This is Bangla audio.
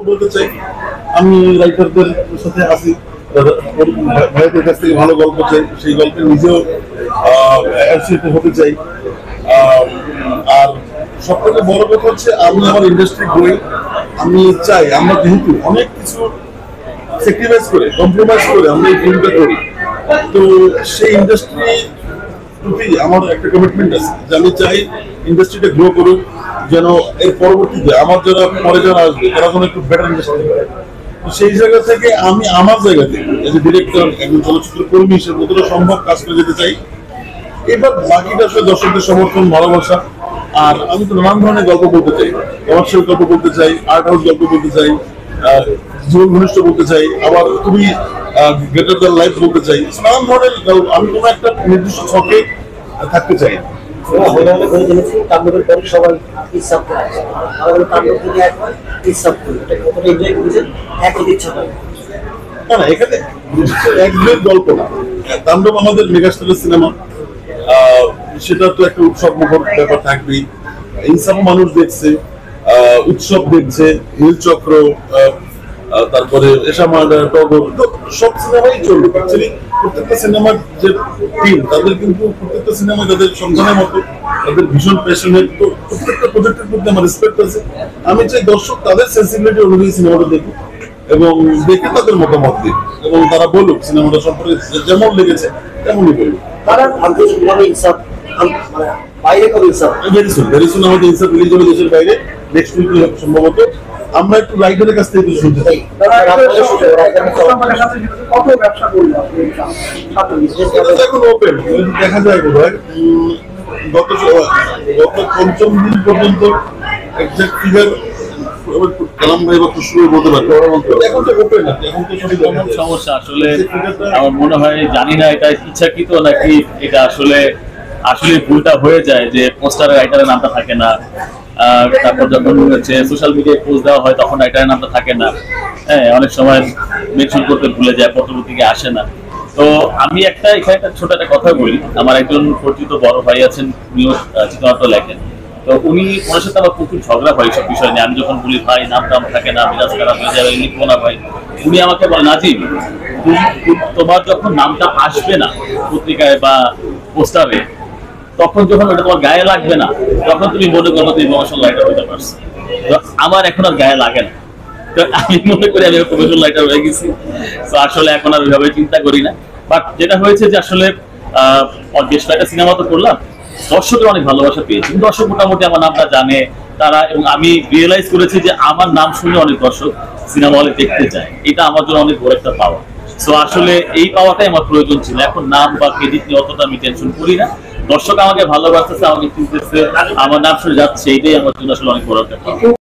বলতে চাই আমি রাইটারদের সাথে আছি, ভাইদের কাছ থেকে ভালো গল্প চাই, সেই গল্পে নিজেও অ্যাসোসিয়েটেড হতে চাই। আর সবথেকে বড় কথা হচ্ছে আমি আমার ইন্ডাস্ট্রি বই আমি চাই আমরা যেহেতু অনেক কিছু স্যাক্রিফাইস করে কম্প্রোমাইজ করে আমরা এই ফিল্মটা করি, তো সেই ইন্ডাস্ট্রি প্রতি আমার একটা কমিটমেন্ট আছে যে আমি চাই ইন্ডাস্ট্রিটা গ্রো করুক, যেন এর পরবর্তীতে আমার যারা পরে যারা আসবে তারা যেন একটু বেটার ইন্ডাস্ট্রি করে। তো সেই জায়গা থেকে আমি আমার জায়গা থেকে এজ এ ডিরেক্টর একজন চলচ্চিত্র কর্মী হিসেবে যতটা সম্ভব কাজ করে যেতে চাই। এবার বাকিটা আসলে দর্শকদের সমর্থন, ভালোবাসা। আর আমি তো নানান ধরনের গল্প বলতে চাই, কমার্শিয়াল গল্প বলতে চাই, আর্ট হাউস গল্প বলতে চাই, জীবন ঘনিষ্ঠ বলতে চাই, আবার খুবই গ্রেটার দ্যান লাইফ বলতে চাই। নানান ধরনের আমি কোনো একটা নির্দিষ্ট ছকে থাকতে চাই না। এখানে একদম গল্প না, তাণ্ডব আমাদের মেগাস্টারের সিনেমা, সেটা তো একটা উৎসব মুখর ব্যাপার থাকবেই। ইনসাফও মানুষ দেখছে, উৎসব দেখছে, নীলচক্র, তারপরে এশামার্ডার, টগর, সব সিনেমাই চলবে। অ্যাকচুয়ালি প্রত্যেকটা সিনেমার যে টিম তাদের কিন্তু প্রত্যেকটা সিনেমা তাদের সন্তানের মতো, তাদের ভীষণ প্যাশনেট। তো প্রত্যেকটা প্রজেক্টের প্রতি আমার রেসপেক্ট আছে। আমি চাই দর্শক তাদের সেন্সিবিলিটি অনুযায়ী সিনেমাটা দেখুক এবং দেখে তাদের মতামত দিক এবং তারা বলুক সিনেমাটা সম্পর্কে যেমন লেগেছে তেমনই বলুক। দেশের বাইরে নেক্সট উইক সম্ভবত। আমরা একটু রাইটারের কাছ থেকে শুনতে চাই। এখন ওপেন দেখা যায় বোধ হয় গত পঞ্চম দিন পর্যন্ত এক্সাক্ট ফিগার সমস্যা আসলে আমার মনে হয়, জানি না এটা ইচ্ছাকৃত নাকি এটা আসলে আসলে ভুলটা হয়ে যায় যে পোস্টারে রাইটারের নামটা থাকে না, তারপর যখন হচ্ছে সোশ্যাল মিডিয়ায় পোস্ট দেওয়া হয় তখন রাইটারের নামটা থাকে না। হ্যাঁ, অনেক সময় মেনশন করতে ভুলে যায়, পত্রপত্রিকা আসে না। তো আমি এখানে একটা ছোট একটা কথা বলি। আমার একজন পরিচিত বড় ভাই আছেন, উনিও চিত্রনাট্য লেখেন। তো ওনার সাথে আমার প্রচুর ঝগড়া হয় এইসব বিষয় নিয়ে। আমি যখন বলি ভাই নাম টাম থাকে না, মেজাজ খারাপ হয়ে যাবে, লিখবো না ভাই, উনি আমাকে বলে নাজিম, তোমার যখন নামটা আসবে না পত্রিকায় বা পোস্টারে, তখন যখন ওটা তোমার গায়ে লাগবে না, তখন তুমি মনে করো তুমি প্রফেশনাল রাইটার হতে পারছো। তো আমার এখন আর গায়ে লাগে না, আমি মনে করি আমি প্রফেশনাল রাইটার হয়ে গেছি। তো আসলে এখন আর ওইভাবে চিন্তা করি না। বাট যেটা হয়েছে যে আসলে বেশ কয়েকটা সিনেমা তো করলাম, দর্শকের অনেক ভালোবাসা পেয়েছি। দর্শক মোটামুটি আমার নামটা জানে তারা, এবং আমি রিয়েলাইজ করেছি যে আমার নাম শুনে অনেক দর্শক সিনেমা হলে দেখতে যায়। এটা আমার জন্য অনেক বড় একটা পাওয়া। সো আসলে এই পাওয়াটাই আমার প্রয়োজন ছিল। এখন নাম বা ক্রেডিট নিয়ে অতটা আমি টেনশন করি না। দর্শক আমাকে ভালোবাসতেছে, আমাকে চিনতেছে, আমার নাম শুনে যাচ্ছে, এটাই আমার জন্য আসলে অনেক বড় একটা পাওয়া।